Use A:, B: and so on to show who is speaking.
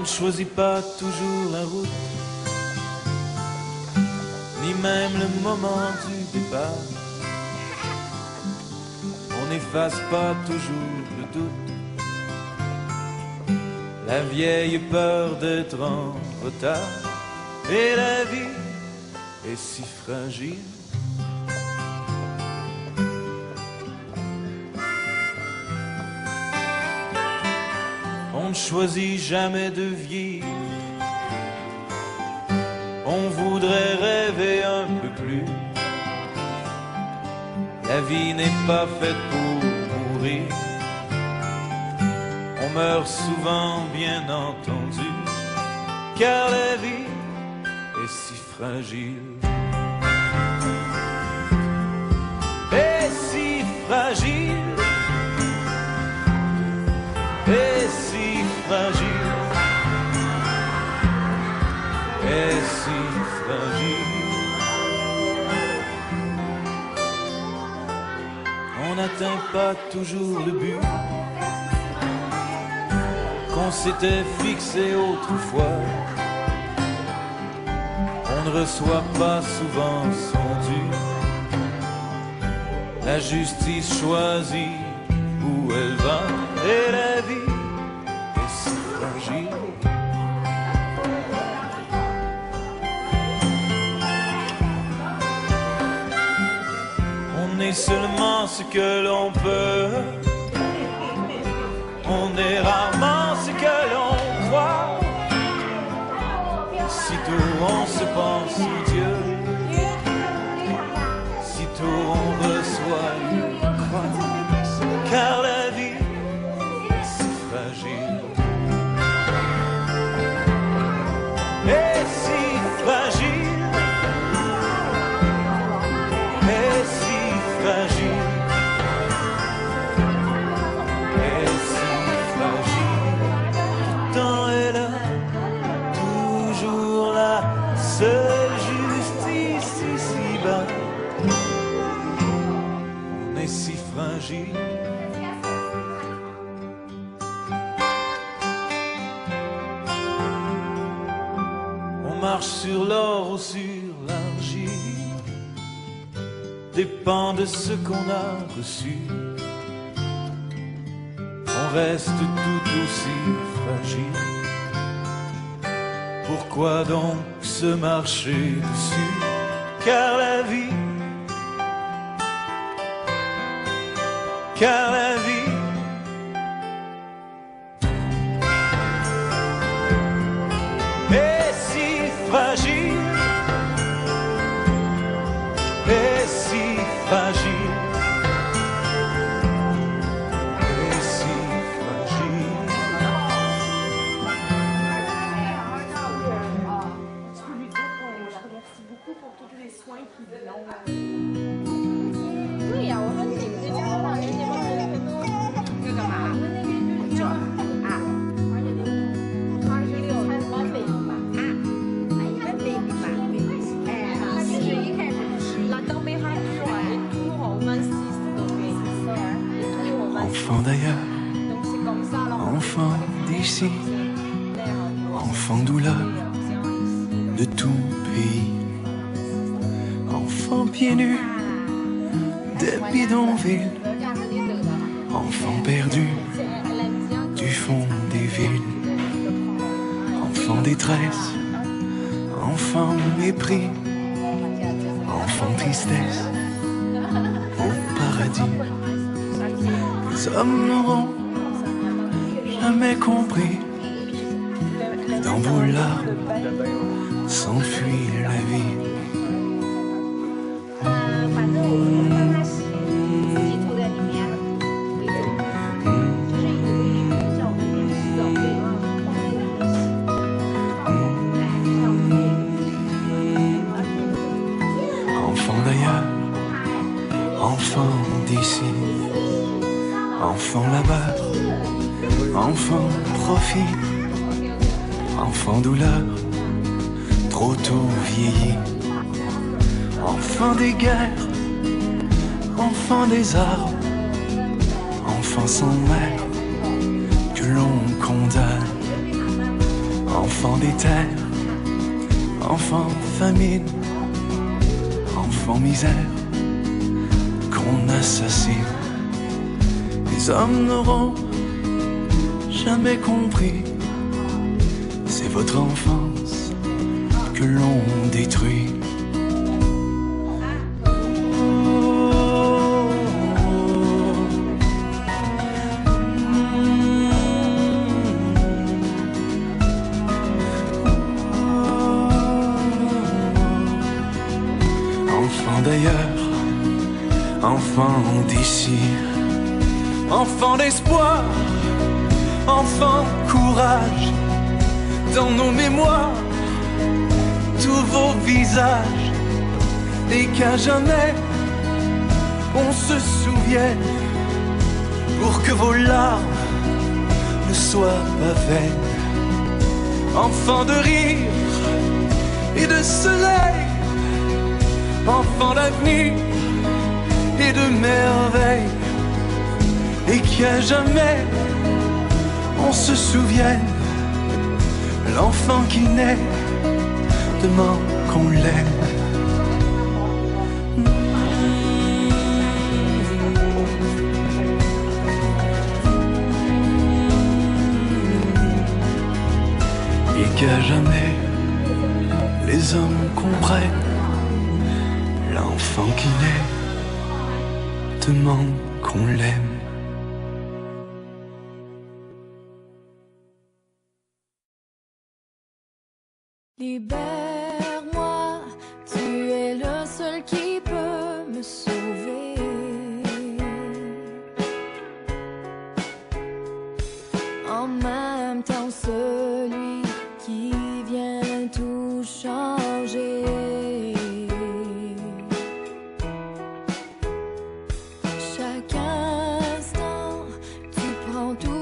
A: choisit pas toujours la route, ni même le moment du départ. On n'efface pas toujours le doute, la vieille peur d'être en retard. Et la vie est si fragile. On ne choisit jamais de vieillir, on voudrait rêver un peu plus. La vie n'est pas faite pour mourir, on meurt souvent bien entendu, car la vie est si fragile. Et si fragile, et si fragile, et si fragile. On n'atteint pas toujours le but qu'on s'était fixé autrefois. On ne reçoit pas souvent son dû. La justice choisit où elle va, et la vie est si fragile. On est seulement ce que l'on peut, on est rarement ce que l'on croit. Sitôt on se pense en Dieu, sitôt on reçoit une croix, car la vie est si fragile. Et si fragile, et si fragile, et si fragile. Pourtant elle a toujours la seule justice ici-bas. On est si fragile. On marche sur l'or ou sur l'argile, dépend de ce qu'on a reçu. On reste tout aussi fragile. Pourquoi donc se marcher dessus? Car la vie, car la vie est si fragile, est si fragile, est si fragile.
B: Merci beaucoup pour tous les soins qui l'ont.
C: Enfant d'ailleurs, enfant d'ici, enfant douleur de tout pays, enfant pieds nus des bidonvilles, enfant perdu du fond des villes, enfant détresse, enfant mépris, enfant tristesse au paradis. Les hommes n'auront jamais compris que dans vos larmes s'enfuit la vie. Enfant d'ailleurs, enfant d'ici, enfant là-bas, enfant profit, enfant douleur, trop tôt vieilli, enfant des guerres, enfant des arbres, enfant sans mère que l'on condamne, enfant des terres, enfant famine, enfant misère qu'on assassine. Les hommes n'auront jamais compris, c'est votre enfance que l'on détruit. Enfant d'ailleurs, enfant d'ici, enfant d'espoir, enfant courage, dans nos mémoires, tous vos visages, et qu'à jamais on se souvienne, pour que vos larmes ne soient pas vaines. Enfant de rire et de soleil, enfant d'avenir et de merveille, et qu'à jamais on se souvienne, l'enfant qui naît demande qu'on l'aime. Et qu'à jamais les hommes comprennent, l'enfant qui naît demande qu'on l'aime.
D: Libère-moi, tu es le seul qui peut me sauver. En même temps, celui qui vient tout changer. Chaque instant, tu prends tout.